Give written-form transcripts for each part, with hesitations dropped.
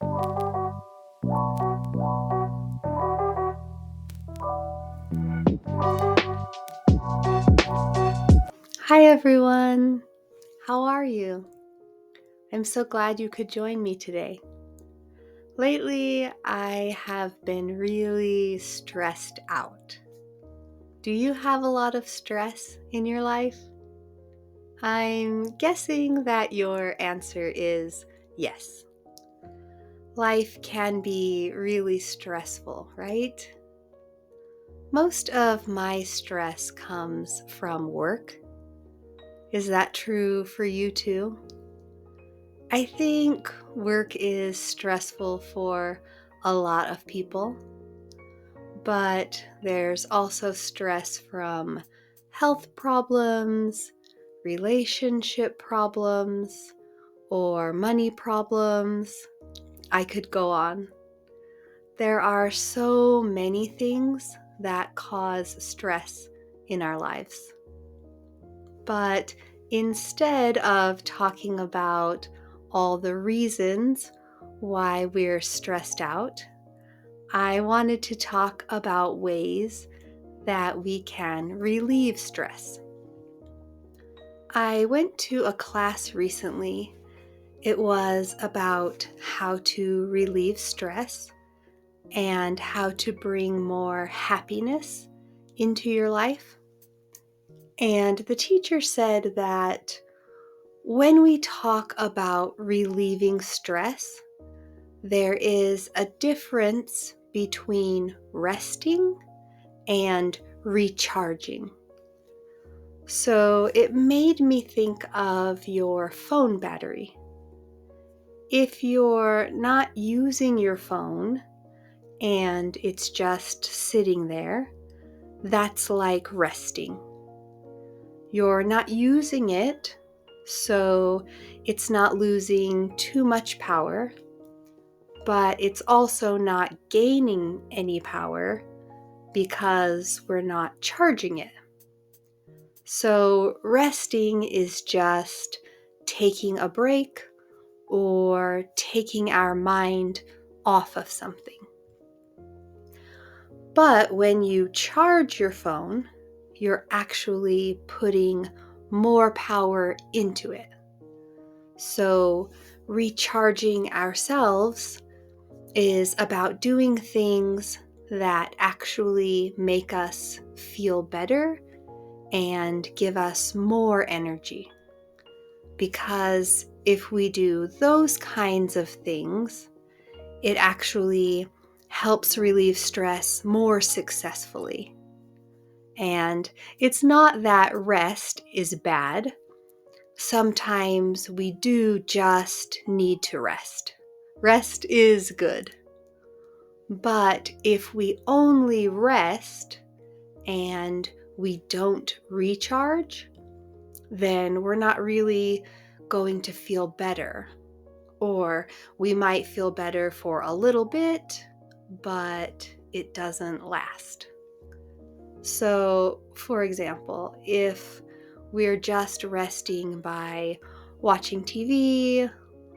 Hi everyone! How are you? I'm so glad you could join me today. Lately, I have been really stressed out. Do you have a lot of stress in your life? I'm guessing that your answer is yes. Life can be really stressful, right? Most of my stress comes from work. Is that true for you too? I think work is stressful for a lot of people, but there's also stress from health problems, relationship problems, or money problems. I could go on. There are so many things that cause stress in our lives. But instead of talking about all the reasons why we're stressed out, I wanted to talk about ways that we can relieve stress. I went to a class recently. It was about how to relieve stress and how to bring more happiness into your life. And the teacher said that when we talk about relieving stress, there is a difference between resting and recharging. So it made me think of your phone battery. If you're not using your phone and it's just sitting there, that's like resting. You're not using it, so it's not losing too much power, but it's also not gaining any power because we're not charging it. So resting is just taking a break or taking our mind off of something. But when you charge your phone, you're actually putting more power into it. So recharging ourselves is about doing things that actually make us feel better and give us more energy. Because if we do those kinds of things, it actually helps relieve stress more successfully. And it's not that rest is bad. Sometimes we do just need to rest. Rest is good. But if we only rest and we don't recharge, then we're not really going to feel better. Or we might feel better for a little bit, but it doesn't last. So, for example, if we're just resting by watching TV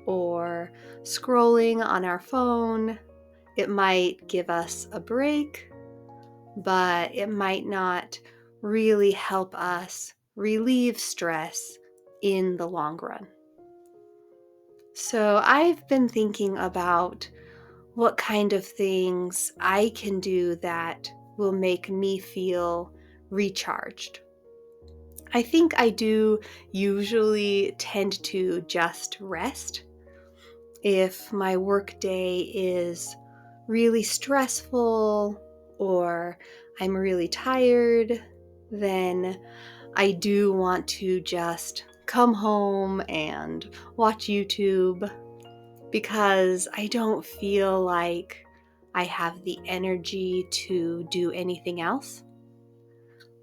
or scrolling on our phone, it might give us a break, but it might not really help us relieve stress in the long run. So I've been thinking about what kind of things I can do that will make me feel recharged. I think I do usually tend to just rest. If my work day is really stressful or I'm really tired, then I do want to just come home and watch YouTube because I don't feel like I have the energy to do anything else.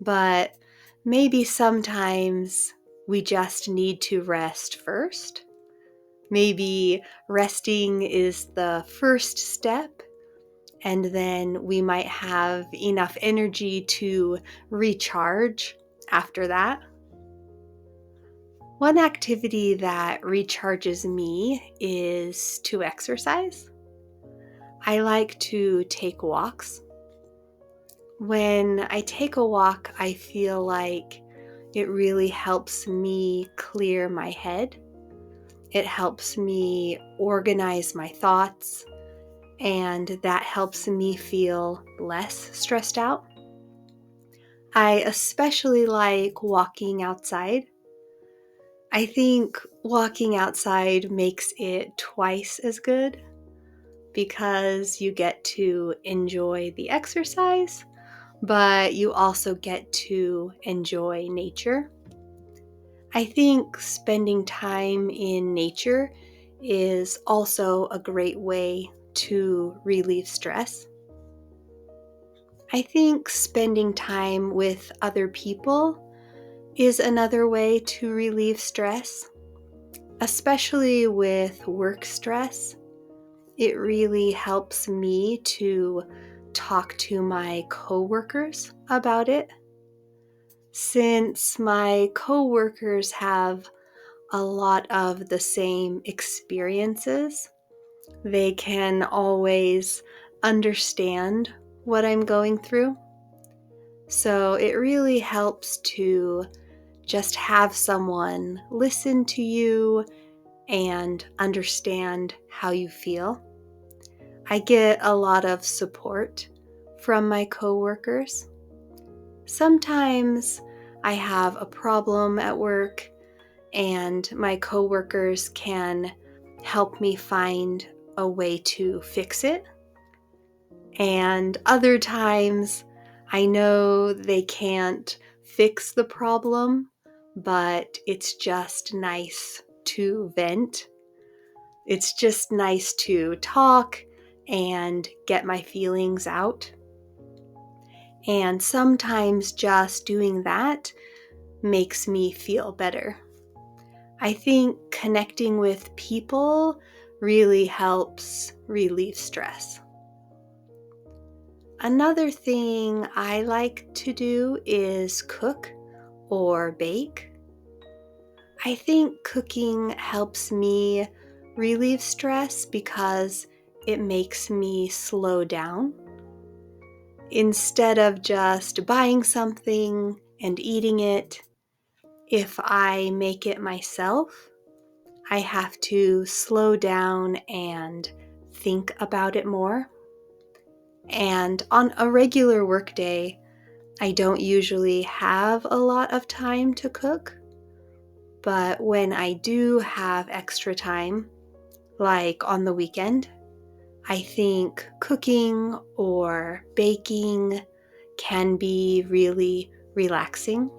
But maybe sometimes we just need to rest first. Maybe resting is the first step, and then we might have enough energy to recharge after that. One activity that recharges me is to exercise. I like to take walks. When I take a walk, I feel like it really helps me clear my head. It helps me organize my thoughts, and that helps me feel less stressed out. I especially like walking outside. I think walking outside makes it twice as good because you get to enjoy the exercise, but you also get to enjoy nature. I think spending time in nature is also a great way to relieve stress. I think spending time with other people is another way to relieve stress, especially with work stress. It really helps me to talk to my coworkers about it. Since my coworkers have a lot of the same experiences, they can always understand what I'm going through. So it really helps to just have someone listen to you and understand how you feel. I get a lot of support from my coworkers. Sometimes I have a problem at work and my coworkers can help me find a way to fix it. And other times I know they can't fix the problem, but it's just nice to vent. It's just nice to talk and get my feelings out. And sometimes just doing that makes me feel better. I think connecting with people really helps relieve stress. Another thing I like to do is cook or bake. I think cooking helps me relieve stress because it makes me slow down. Instead of just buying something and eating it, if I make it myself, I have to slow down and think about it more. And on a regular workday, I don't usually have a lot of time to cook. But when I do have extra time, like on the weekend, I think cooking or baking can be really relaxing.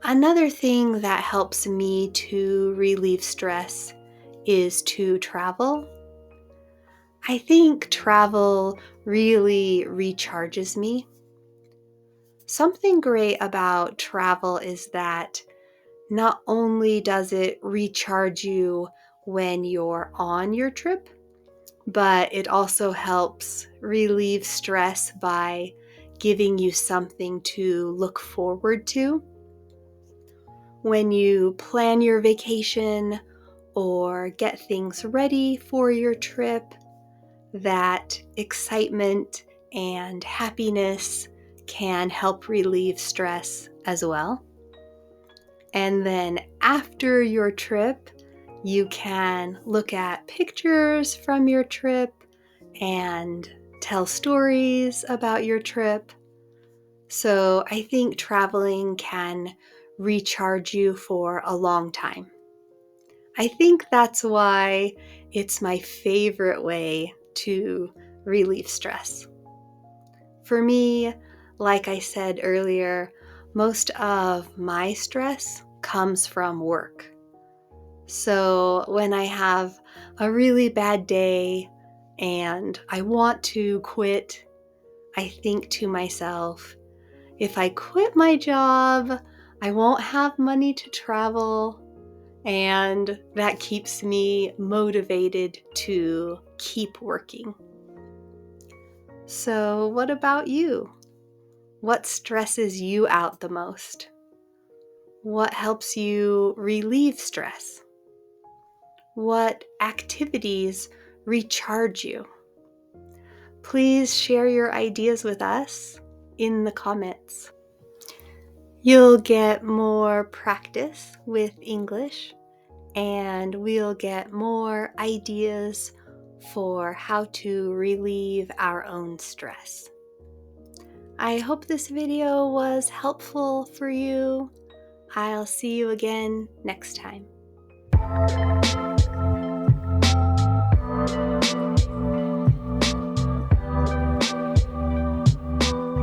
Another thing that helps me to relieve stress is to travel. I think travel really recharges me. Something great about travel is that not only does it recharge you when you're on your trip, but it also helps relieve stress by giving you something to look forward to. When you plan your vacation or get things ready for your trip, that excitement and happiness can help relieve stress as well. And then after your trip, you can look at pictures from your trip and tell stories about your trip. So I think traveling can recharge you for a long time. I think that's why it's my favorite way to relieve stress. For me, like I said earlier, most of my stress comes from work. So when I have a really bad day and I want to quit, I think to myself, if I quit my job, I won't have money to travel, and that keeps me motivated to keep working. So, what about you? What stresses you out the most? What helps you relieve stress? What activities recharge you? Please share your ideas with us in the comments. You'll get more practice with English, and we'll get more ideas for how to relieve our own stress. I hope this video was helpful for you. I'll see you again next time.